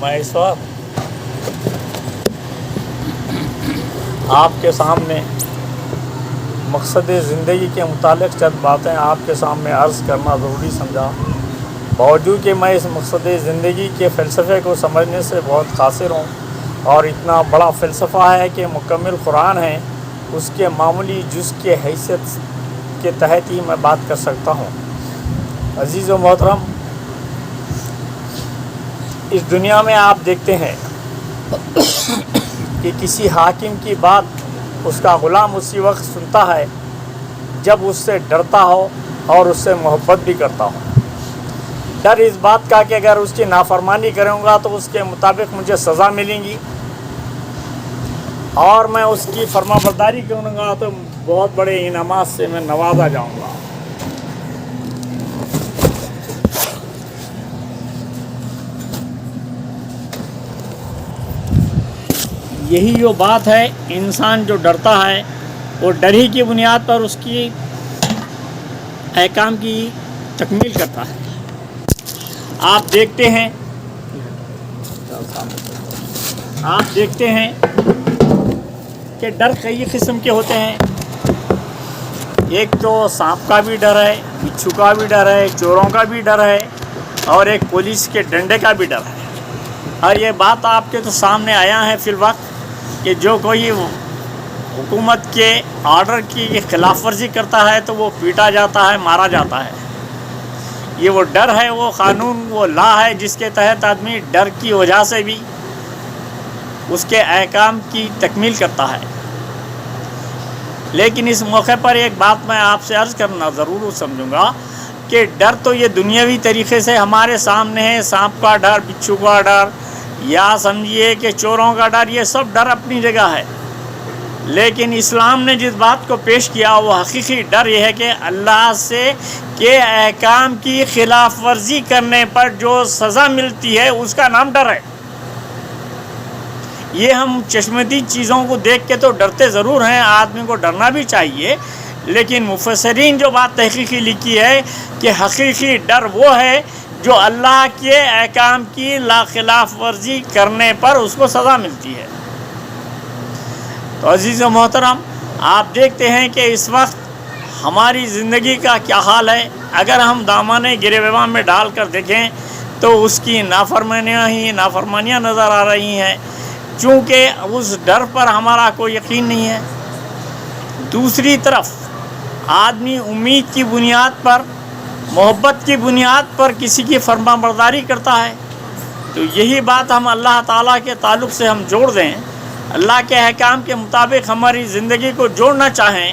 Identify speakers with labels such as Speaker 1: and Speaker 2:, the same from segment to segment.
Speaker 1: میں اس وقت آپ کے سامنے مقصد زندگی کے متعلق چند باتیں آپ کے سامنے عرض کرنا ضروری سمجھا، باوجود کہ میں اس مقصد زندگی کے فلسفے کو سمجھنے سے بہت قاصر ہوں، اور اتنا بڑا فلسفہ ہے کہ مکمل قرآن ہے، اس کے معمولی جز کے حیثیت کے تحت ہی میں بات کر سکتا ہوں۔ عزیز و محترم، اس دنیا میں آپ دیکھتے ہیں کہ کسی حاکم کی بات اس کا غلام اسی وقت سنتا ہے جب اس سے ڈرتا ہو اور اس سے محبت بھی کرتا ہو۔ ڈر اس بات کا کہ اگر اس کی نافرمانی کروں گا تو اس کے مطابق مجھے سزا ملیں گی، اور میں اس کی فرما برداری کروں گا تو بہت بڑے انعامات سے میں نوازا جاؤں گا۔ یہی جو بات ہے، انسان جو ڈرتا ہے وہ ڈر ہی کی بنیاد پر اس کی احکام کی تکمیل کرتا ہے۔ آپ دیکھتے ہیں کہ ڈر کئی قسم کے ہوتے ہیں۔ ایک تو سانپ کا بھی ڈر ہے، بچھو کا بھی ڈر ہے، چوروں کا بھی ڈر ہے، اور ایک پولیس کے ڈنڈے کا بھی ڈر ہے۔ اور یہ بات آپ کے تو سامنے آیا ہے فی الوقت کہ جو کوئی حکومت کے آرڈر کی خلاف ورزی کرتا ہے تو وہ پیٹا جاتا ہے، مارا جاتا ہے۔ یہ وہ ڈر ہے، وہ قانون، وہ لا ہے جس کے تحت آدمی ڈر کی وجہ سے بھی اس کے احکام کی تکمیل کرتا ہے۔ لیکن اس موقع پر ایک بات میں آپ سے عرض کرنا ضرور سمجھوں گا کہ ڈر تو یہ دنیاوی طریقے سے ہمارے سامنے ہے، سانپ کا ڈر، بچھو کا ڈر، یا سمجھیے کہ چوروں کا ڈر، یہ سب ڈر اپنی جگہ ہے۔ لیکن اسلام نے جس بات کو پیش کیا وہ حقیقی ڈر یہ ہے کہ اللہ سے کے احکام کی خلاف ورزی کرنے پر جو سزا ملتی ہے اس کا نام ڈر ہے۔ یہ ہم چشمدی چیزوں کو دیکھ کے تو ڈرتے ضرور ہیں، آدمی کو ڈرنا بھی چاہیے، لیکن مفسرین جو بات تحقیقی لکھی ہے کہ حقیقی ڈر وہ ہے جو اللہ کے احکام کی خلاف ورزی کرنے پر اس کو سزا ملتی ہے۔ تو عزیز و محترم، آپ دیکھتے ہیں کہ اس وقت ہماری زندگی کا کیا حال ہے۔ اگر ہم دامن گریباں میں ڈال کر دیکھیں تو اس کی نافرمانیاں نظر آ رہی ہیں، چونکہ اس ڈر پر ہمارا کوئی یقین نہیں ہے۔ دوسری طرف آدمی امید کی بنیاد پر، محبت کی بنیاد پر کسی کی فرما برداری کرتا ہے۔ تو یہی بات ہم اللہ تعالیٰ کے تعلق سے ہم جوڑ دیں، اللہ کے احکام کے مطابق ہماری زندگی کو جوڑنا چاہیں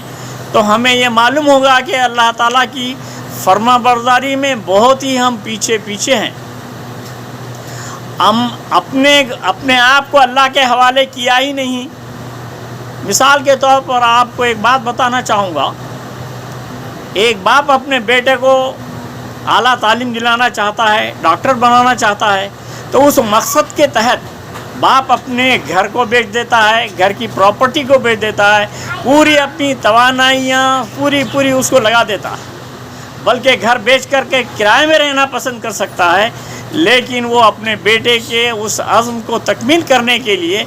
Speaker 1: تو ہمیں یہ معلوم ہوگا کہ اللہ تعالیٰ کی فرما برداری میں بہت ہی ہم پیچھے ہیں۔ ہم اپنے آپ کو اللہ کے حوالے کیا ہی نہیں۔ مثال کے طور پر آپ کو ایک بات بتانا چاہوں گا، ایک باپ اپنے بیٹے کو اعلیٰ تعلیم دلانا چاہتا ہے، ڈاکٹر بنانا چاہتا ہے، تو اس مقصد کے تحت باپ اپنے گھر کو بیچ دیتا ہے، گھر کی پراپرٹی کو بیچ دیتا ہے، پوری اپنی توانائیاں پوری اس کو لگا دیتا ہے، بلکہ گھر بیچ کر کے کرائے میں رہنا پسند کر سکتا ہے، لیکن وہ اپنے بیٹے کے اس عزم کو تکمیل کرنے کے لیے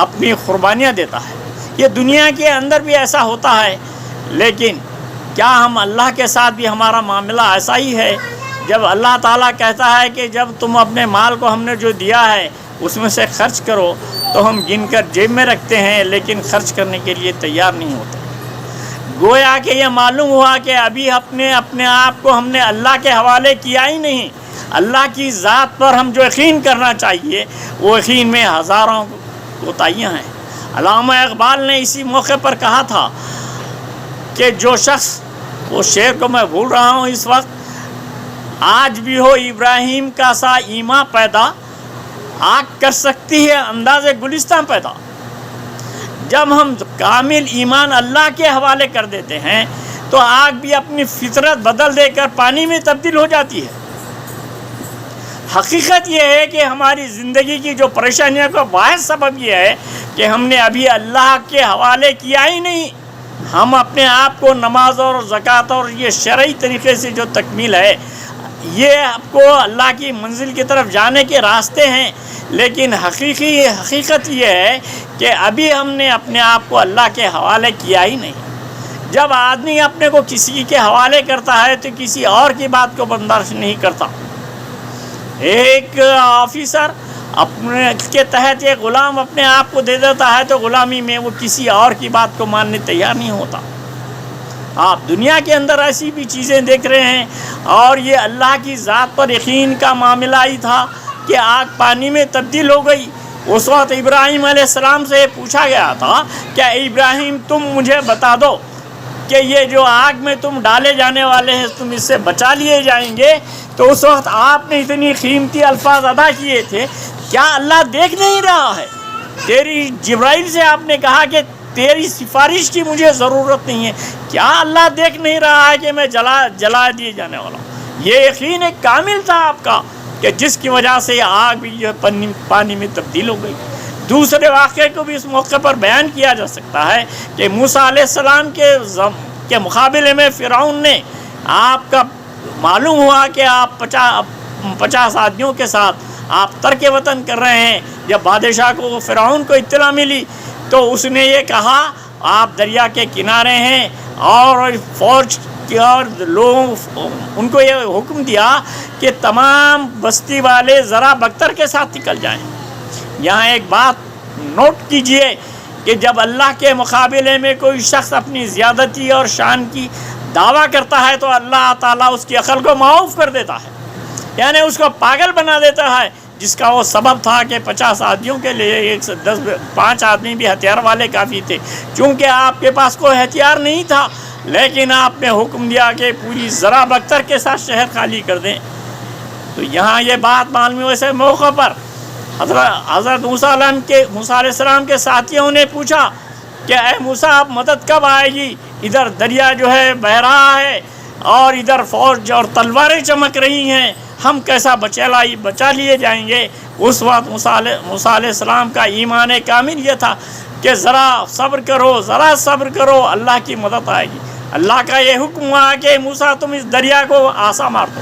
Speaker 1: اپنی قربانیاں دیتا ہے۔ یہ دنیا کے اندر بھی ایسا ہوتا ہے، لیکن کیا ہم اللہ کے ساتھ بھی ہمارا معاملہ ایسا ہی ہے؟ جب اللہ تعالیٰ کہتا ہے کہ جب تم اپنے مال کو ہم نے جو دیا ہے اس میں سے خرچ کرو، تو ہم گن کر جیب میں رکھتے ہیں لیکن خرچ کرنے کے لیے تیار نہیں ہوتے۔ گویا کہ یہ معلوم ہوا کہ ابھی اپنے آپ کو ہم نے اللہ کے حوالے کیا ہی نہیں۔ اللہ کی ذات پر ہم جو یقین کرنا چاہیے وہ یقین میں ہزاروں کوتاہیاں ہیں۔ علامہ اقبال نے اسی موقع پر کہا تھا کہ جو شخص، وہ شعر کو میں بھول رہا ہوں اس وقت، آج بھی ہو ابراہیم کا سا ایمان پیدا، آگ کر سکتی ہے انداز گلستان پیدا۔ جب ہم کامل ایمان اللہ کے حوالے کر دیتے ہیں تو آگ بھی اپنی فطرت بدل دے کر پانی میں تبدیل ہو جاتی ہے۔ حقیقت یہ ہے کہ ہماری زندگی کی جو پریشانیوں کا واحد سبب یہ ہے کہ ہم نے ابھی اللہ کے حوالے کیا ہی نہیں۔ ہم اپنے آپ کو نماز اور زکوٰۃ اور یہ شرعی طریقے سے جو تکمیل ہے یہ آپ کو اللہ کی منزل کی طرف جانے کے راستے ہیں، لیکن حقیقت یہ ہے کہ ابھی ہم نے اپنے آپ کو اللہ کے حوالے کیا ہی نہیں۔ جب آدمی اپنے کو کسی کے حوالے کرتا ہے تو کسی اور کی بات کو برداشت نہیں کرتا۔ ایک آفیسر اپنے کے تحت ایک غلام اپنے آپ کو دے دیتا ہے تو غلامی میں وہ کسی اور کی بات کو ماننے تیار نہیں ہوتا۔ آپ دنیا کے اندر ایسی بھی چیزیں دیکھ رہے ہیں، اور یہ اللہ کی ذات پر یقین کا معاملہ ہی تھا کہ آگ پانی میں تبدیل ہو گئی۔ اس وقت ابراہیم علیہ السلام سے پوچھا گیا تھا کہ ابراہیم تم مجھے بتا دو کہ یہ جو آگ میں تم ڈالے جانے والے ہیں تم اس سے بچا لیے جائیں گے، تو اس وقت آپ نے اتنی قیمتی الفاظ ادا کیے تھے، کیا اللہ دیکھ نہیں رہا ہے؟ تیری جبرائیل سے آپ نے کہا کہ تیری سفارش کی مجھے ضرورت نہیں ہے، کیا اللہ دیکھ نہیں رہا ہے کہ میں جلا دیے جانے والا ہوں؟ یہ یقین ایک کامل تھا آپ کا کہ جس کی وجہ سے یہ آگ بھی پانی میں تبدیل ہو گئی۔ دوسرے واقعے کو بھی اس موقع پر بیان کیا جا سکتا ہے کہ موسیٰ علیہ السلام کے مقابلے میں فرعون نے، آپ کا معلوم ہوا کہ آپ 50 آدمیوں کے ساتھ آپ ترک وطن کر رہے ہیں۔ جب بادشاہ کو فرعون کو اطلاع ملی تو اس نے یہ کہا آپ دریا کے کنارے ہیں، اور فوج اور لوگ ان کو یہ حکم دیا کہ تمام بستی والے ذرا بختر کے ساتھ نکل جائیں۔ یہاں ایک بات نوٹ کیجئے کہ جب اللہ کے مقابلے میں کوئی شخص اپنی زیادتی اور شان کی دعویٰ کرتا ہے تو اللہ تعالیٰ اس کی عقل کو معاف کر دیتا ہے، یعنی اس کو پاگل بنا دیتا ہے، جس کا وہ سبب تھا کہ 50 آدمیوں کے لیے 5 آدمی بھی ہتھیار والے کافی تھے۔ چونکہ آپ کے پاس کوئی ہتھیار نہیں تھا، لیکن آپ نے حکم دیا کہ پوری ذرا بختر کے ساتھ شہر خالی کر دیں۔ تو یہاں یہ بات معلوم ہوئی، ایسے موقع پر حضرت موسیٰ علیہ السلام کے ساتھیوں نے پوچھا کہ اے موسیٰ اب مدد کب آئے گی؟ ادھر دریا جو ہے بہہ رہا ہے اور ادھر فوج اور تلواریں چمک رہی ہیں، ہم کیسا بچا لیے جائیں گے؟ اس وقت موسیٰ علیہ السلام کا ایمان کامل یہ تھا کہ ذرا صبر کرو، اللہ کی مدد آئے گی۔ اللہ کا یہ حکم ہوا کہ موسیٰ تم اس دریا کو آسا مار دو۔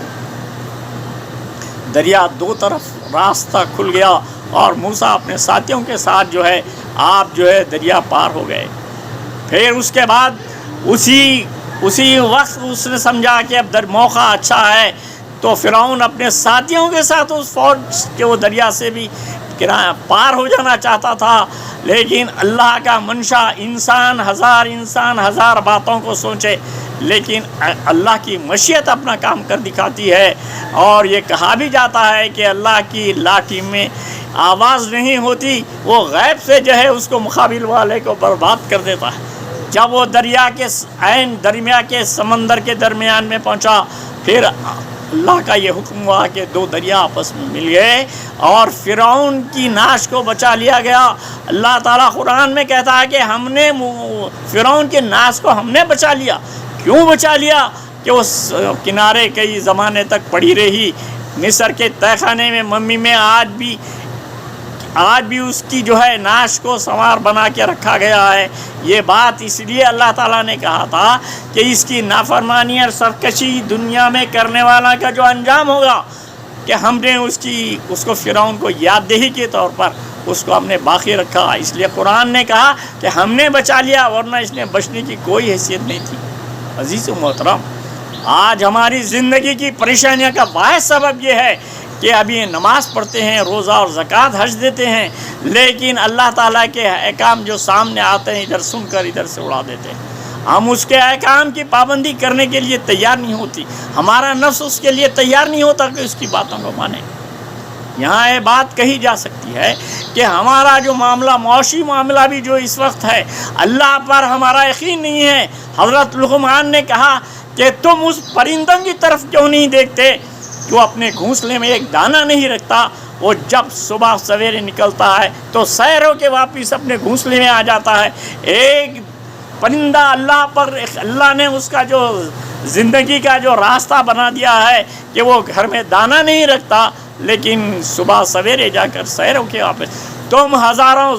Speaker 1: دریا دو طرف راستہ کھل گیا اور موسیٰ اپنے ساتھیوں کے ساتھ آپ دریا پار ہو گئے۔ پھر اس کے بعد اسی وقت اس نے سمجھا کہ اب موقع اچھا ہے، تو فرعون اپنے ساتھیوں کے ساتھ اس فوج کے وہ دریا سے بھی پار ہو جانا چاہتا تھا، لیکن اللہ کا منشا انسان ہزار باتوں کو سوچے، لیکن اللہ کی مشیت اپنا کام کر دکھاتی ہے۔ اور یہ کہا بھی جاتا ہے کہ اللہ کی لاٹھی میں آواز نہیں ہوتی، وہ غیب سے اس کو مقابل والے کو برباد کر دیتا ہے۔ جب وہ دریا کے درمیان کے سمندر کے درمیان میں پہنچا، پھر اللہ کا یہ حکم ہوا کہ 2 دریا آپس میں مل گئے اور فرعون کی ناش کو بچا لیا گیا۔ اللہ تعالیٰ قرآن میں کہتا ہے کہ ہم نے فرعون کی ناش کو ہم نے بچا لیا۔ کیوں بچا لیا؟ کہ وہ کنارے کئی زمانے تک پڑی رہی، مصر کے تہہ خانے میں ممی میں آج بھی اس کی ناش کو سنوار بنا کے رکھا گیا ہے۔ یہ بات اس لیے اللہ تعالیٰ نے کہا تھا کہ اس کی نافرمانی اور سرکشی دنیا میں کرنے والا کا جو انجام ہوگا، کہ ہم نے اس کو فرعون کو یاد دہی کے طور پر اس کو ہم نے باقی رکھا۔ اس لیے قرآن نے کہا کہ ہم نے بچا لیا، ورنہ اس نے بچنے کی کوئی حیثیت نہیں تھی۔ عزیز و محترم، آج ہماری زندگی کی پریشانیوں کا واحد سبب یہ ہے کہ ابھی نماز پڑھتے ہیں، روزہ اور زکوٰۃ حج دیتے ہیں، لیکن اللہ تعالیٰ کے احکام جو سامنے آتے ہیں ادھر سن کر ادھر سے اڑا دیتے ہیں۔ ہم اس کے احکام کی پابندی کرنے کے لیے تیار نہیں ہوتی، ہمارا نفس اس کے لیے تیار نہیں ہوتا کہ اس کی باتوں کو مانے۔ یہاں یہ بات کہی جا سکتی ہے کہ ہمارا جو معاملہ، معاشی معاملہ بھی جو اس وقت ہے، اللہ پر ہمارا یقین نہیں ہے۔ حضرت لقمان نے کہا کہ تم اس پرندوں کی طرف کیوں نہیں دیکھتے کہ وہ اپنے گھونسلے میں ایک دانہ نہیں رکھتا، وہ جب صبح سویرے نکلتا ہے تو سیر ہو کے واپس اپنے گھونسلے میں آ جاتا ہے۔ ایک پرندہ اللہ نے اس کا جو زندگی کا جو راستہ بنا دیا ہے کہ وہ گھر میں دانہ نہیں رکھتا، لیکن صبح سویرے جا کر سیر ہو کے واپس۔ تم ہزاروں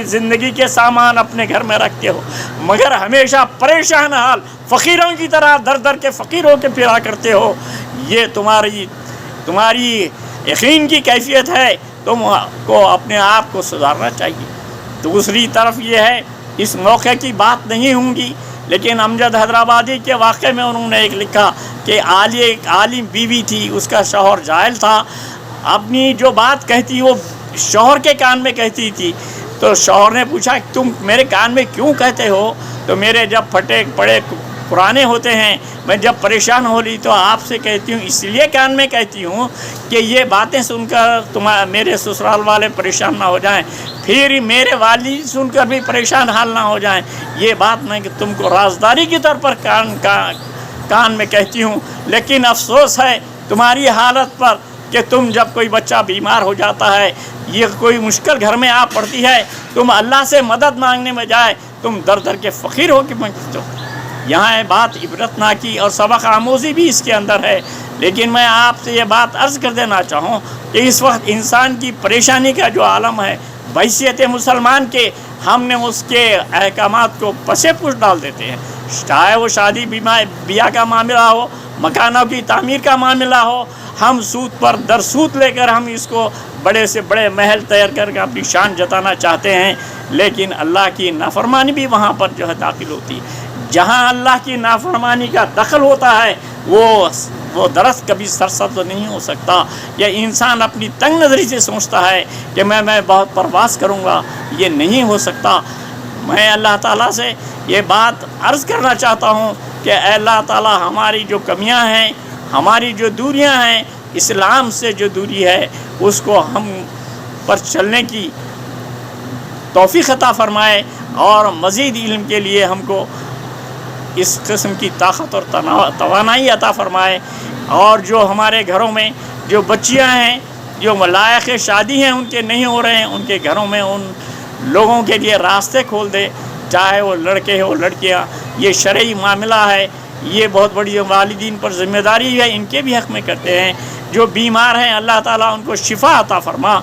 Speaker 1: زندگی کے سامان اپنے گھر میں رکھتے ہو، مگر ہمیشہ پریشان حال فقیروں کی طرح در در کے فقیروں کے پھرا کرتے ہو۔ یہ تمہاری یقین کی کیفیت ہے، تم کو اپنے آپ کو سدھارنا چاہیے۔ دوسری طرف یہ ہے، اس موقع کی بات نہیں ہوں گی، لیکن امجد حیدرآبادی کے واقعے میں انہوں نے ایک لکھا کہ ایک عالم بیوی تھی، اس کا شوہر جاہل تھا، اپنی جو بات کہتی وہ شوہر کے کان میں کہتی تھی، تو شوہر نے پوچھا تم میرے کان میں کیوں کہتے ہو؟ تو میرے جب پھٹے پڑے پرانے ہوتے ہیں، میں جب پریشان ہو لی تو آپ سے کہتی ہوں، اس لیے کان میں کہتی ہوں کہ یہ باتیں سن کر میرے سسرال والے پریشان نہ ہو جائیں، پھر میرے والد سن کر بھی پریشان حال نہ ہو جائیں۔ یہ بات میں کہ تم کو رازداری کے طور پر کان میں کہتی ہوں، لیکن افسوس ہے تمہاری حالت پر کہ تم جب کوئی بچہ بیمار ہو جاتا ہے، یہ کوئی مشکل گھر میں آ پڑتی ہے، تم اللہ سے مدد مانگنے میں جائے تم در در کے فقیر ہو کے مانگتے ہو۔ یہاں بات عبرتناکی اور سبق آموزی بھی اس کے اندر ہے، لیکن میں آپ سے یہ بات عرض کر دینا چاہوں کہ اس وقت انسان کی پریشانی کا جو عالم ہے، بحیثیت مسلمان کے ہم نے اس کے احکامات کو پسے پوش ڈال دیتے ہیں، چاہے وہ شادی بیاہ کا معاملہ ہو، مکانوں کی تعمیر کا معاملہ ہو، ہم سود پر در سود لے کر ہم اس کو بڑے سے بڑے محل تیار کر کے اپنی شان جتانا چاہتے ہیں، لیکن اللہ کی نافرمانی بھی وہاں پر جو ہے داخل ہوتی ہے۔ جہاں اللہ کی نافرمانی کا دخل ہوتا ہے وہ درخت کبھی سرسبز تو نہیں ہو سکتا۔ یا انسان اپنی تنگ نظری سے سوچتا ہے کہ میں بہت پرواز کروں گا، یہ نہیں ہو سکتا۔ میں اللہ تعالیٰ سے یہ بات عرض کرنا چاہتا ہوں کہ اے اللہ تعالیٰ، ہماری جو کمیاں ہیں، ہماری جو دوریاں ہیں، اسلام سے جو دوری ہے اس کو ہم پر چلنے کی توفیق عطا فرمائے، اور مزید علم کے لیے ہم کو اس قسم کی طاقت اور توانائی عطا فرمائے، اور جو ہمارے گھروں میں جو بچیاں ہیں جو لائق شادی ہیں ان کے نہیں ہو رہے ہیں، ان کے گھروں میں ان لوگوں کے لیے راستے کھول دے، چاہے وہ لڑکے ہو لڑکیاں۔ یہ شرعی معاملہ ہے، یہ بہت بڑی والدین پر ذمہ داری ہے، ان کے بھی حق میں کرتے ہیں۔ جو بیمار ہیں اللہ تعالیٰ ان کو شفا عطا فرما،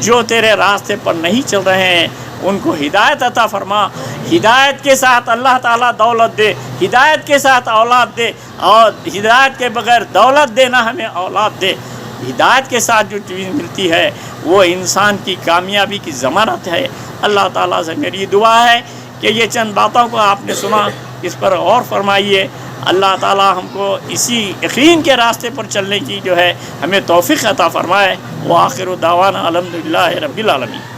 Speaker 1: جو تیرے راستے پر نہیں چل رہے ہیں ان کو ہدایت عطا فرما۔ ہدایت کے ساتھ اللہ تعالیٰ دولت دے، ہدایت کے ساتھ اولاد دے، اور ہدایت کے بغیر دولت دینا ہمیں اولاد دے۔ ہدایت کے ساتھ جو چیز ملتی ہے وہ انسان کی کامیابی کی ضمانت ہے۔ اللہ تعالیٰ سے میری دعا ہے کہ یہ چند باتوں کو آپ نے سنا، اس پر غور فرمائیے۔ اللہ تعالیٰ ہم کو اسی یقین کے راستے پر چلنے کی جو ہے ہمیں توفیق عطا فرمائے۔ وآخر دعوانا الحمدللہ رب العالمین۔